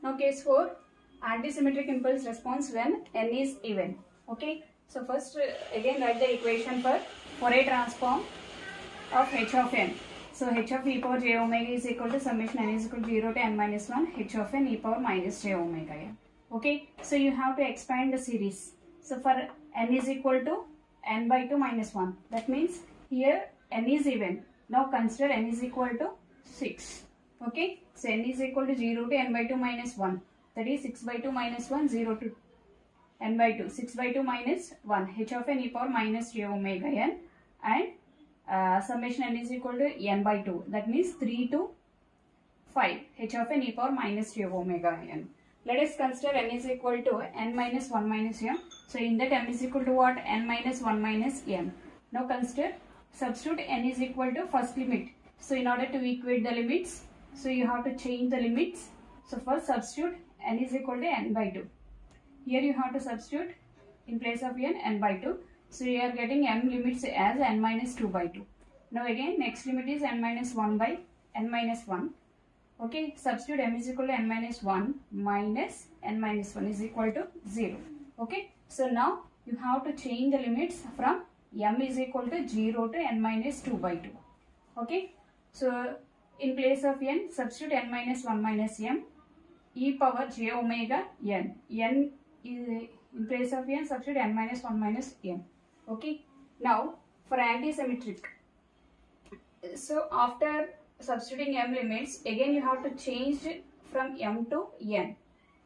Now case 4, antisymmetric impulse response when n is even. Okay, so first again write the equation for Fourier transform of h of n. So h of e power j omega is equal to summation n is equal to 0 to n minus 1 h of n e power minus j omega n. Okay, so you have to expand the series. So for n is equal to n by 2 minus 1. That means here n is even. Now consider n is equal to 6. Okay, so n is equal to 0 to n by 2 minus 1. That is 6 by 2 minus 1, 0 to n by 2. 6 by 2 minus 1. H of n e power minus j omega n, and summation n is equal to n by 2. That means 3 to 5. H of n e power minus j omega n. Let us consider n is equal to n minus 1 minus m. So in that m is equal to what? N minus 1 minus m. Now consider, substitute n is equal to first limit. So in order to equate the limits, so you have to change the limits. So first substitute n is equal to n by 2. Here you have to substitute in place of n by 2. So you are getting m limits as n minus 2 by 2. Now again next limit is n minus 1 by n minus 1. Okay, substitute m is equal to n minus 1 minus n minus 1 is equal to 0. Okay, so now you have to change the limits from m is equal to 0 to n minus 2 by 2. Okay, so in place of n, substitute n minus 1 minus m e power j omega n. N is in place of n, substitute n minus 1 minus m. Okay, now for antisymmetric, so after substituting m limits, again you have to change from m to n.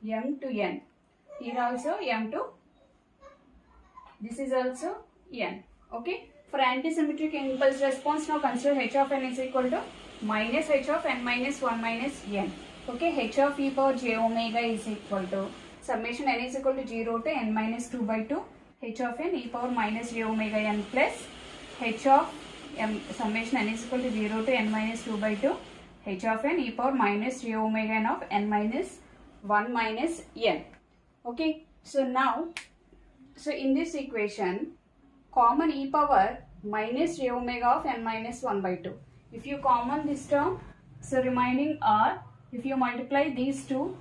M to n. Here also m to, this is also n. Okay, for antisymmetric impulse response, now consider h of n is equal to minus h of n minus 1 minus n. Okay, h of e power j omega is equal to summation n is equal to 0 to n minus 2 by 2 h of n e power minus j omega n plus h of m summation n is equal to 0 to n minus 2 by 2 h of n e power minus j omega n of n minus 1 minus n. Okay, so now, so in this equation, common e power minus j omega of n minus 1 by 2. If you common this term, so remaining are, if you multiply these two,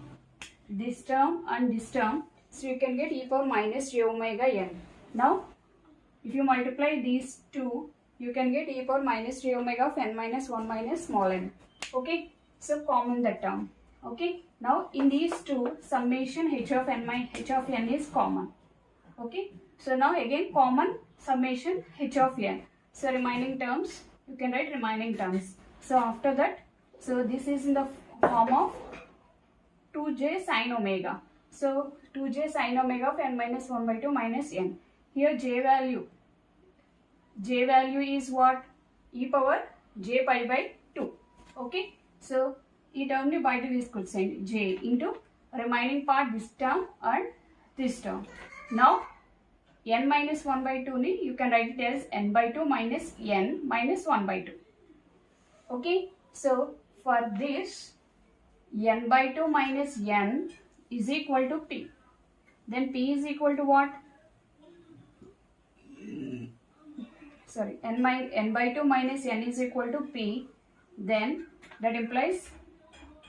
this term and this term, so you can get e power minus j omega n. Now, if you multiply these two, you can get e power minus j omega of n minus 1 minus small n. Okay, so common that term. Okay, now in these two, summation h of n is common. Okay, so now again common summation h of n. So remaining terms, you can write remaining terms. So after that, so this is in the form of 2j sin omega. So 2j sin omega of n minus 1 by 2 minus n. Here j value is what? E power j pi by 2. Okay, so e term ni by is quotient j into remaining part this term and this term. Now n minus 1 by 2 ni you can write it as n by 2 minus n minus 1 by 2. Okay, so for this n by 2 minus n is equal to p. Then p is equal to what? Sorry, n by 2 minus n is equal to p. Then that implies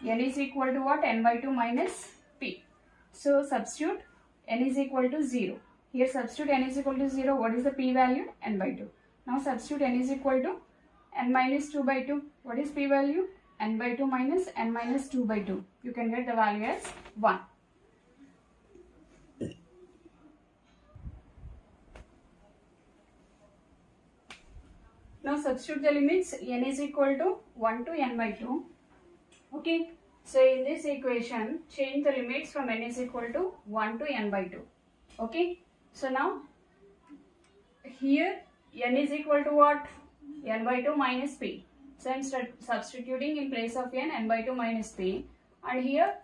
n is equal to what? N by 2 minus p. So substitute n is equal to 0. Here substitute n is equal to 0. What is the p value? N by 2. Now substitute n is equal to n minus 2 by 2. What is p value? N by 2 minus n minus 2 by 2. You can get the value as 1. Now substitute the limits. N is equal to 1 to n by 2. Okay. So in this equation, change the limits from n is equal to 1 to n by 2. Okay. So now, here n is equal to what? N by 2 minus p. So I am substituting in place of n by 2 minus p. And here,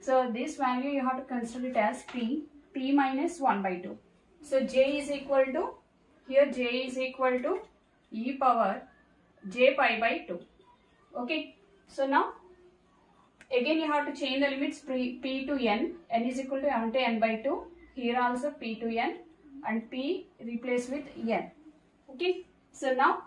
so this value you have to consider it as p minus 1 by 2. So j is equal to, here j is equal to e power j pi by 2. Okay. So now, again you have to change the limits p to n is equal to m to n by 2. Here also p to n and p replaced with n. Okay. So now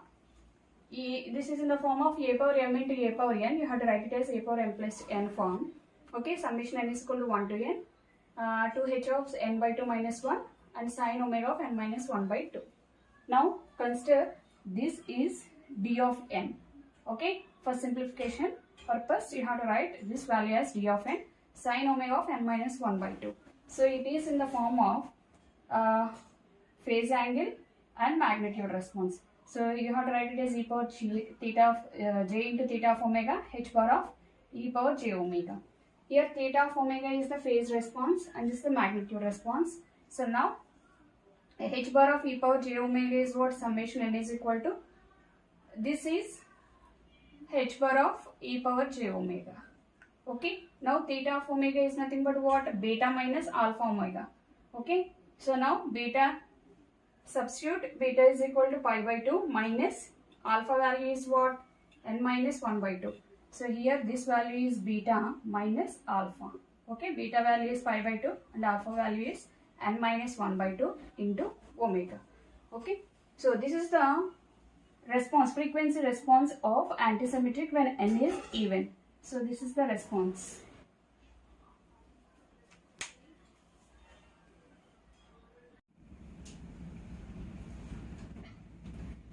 this is in the form of a power m into a power n. You have to write it as a power m plus n form. Okay, summation n is equal to 1 to n, 2h of n by 2 minus 1 and sine omega of n minus 1 by 2. Now consider this is d of n. Okay, for simplification purpose you have to write this value as d of n, sine omega of n minus 1 by 2. So it is in the form of phase angle and magnitude response. So you have to write it as e power theta of j into theta of omega, h bar of e power j omega. Here theta of omega is the phase response and this is the magnitude response. So now h bar of e power j omega is what? Summation n is equal to, this is h bar of e power j omega. Okay, now theta of omega is nothing but what? Beta minus alpha omega. Okay, so now beta, substitute beta is equal to pi by 2 minus alpha value is what? N minus 1 by 2. So here this value is beta minus alpha. Okay, beta value is pi by 2 and alpha value is n minus 1 by 2 into omega. Okay, so this is the response, frequency response of antisymmetric when n is even. So this is the response.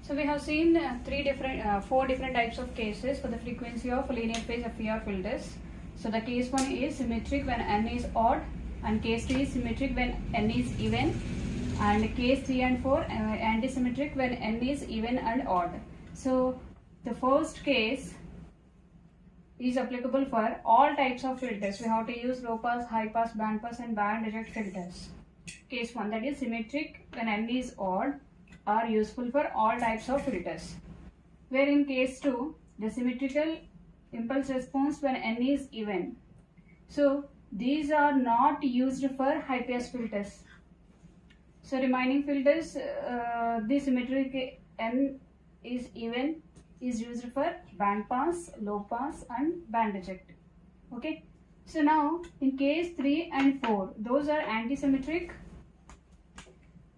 So we have seen four different types of cases for the frequency of linear phase FER filters. So the case 1 is symmetric when n is odd, and case 2 is symmetric when n is even, and case 3 and 4 antisymmetric when n is even and odd. So the first case is applicable for all types of filters. We have to use low pass, high pass, band pass and band reject filters. Case 1, that is symmetric when n is odd, are useful for all types of filters. Where in case 2, the symmetrical impulse response when n is even. So these are not used for high pass filters. So remaining filters, the symmetric n is even is used for band pass, low pass and band reject. Okay, so now in case 3 and 4, those are antisymmetric,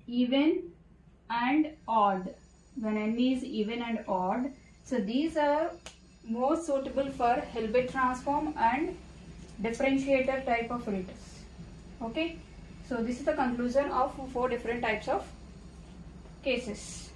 even and odd, when n is even and odd. So these are more suitable for Hilbert transform and differentiator type of filters. Okay, so this is the conclusion of 4 different types of cases.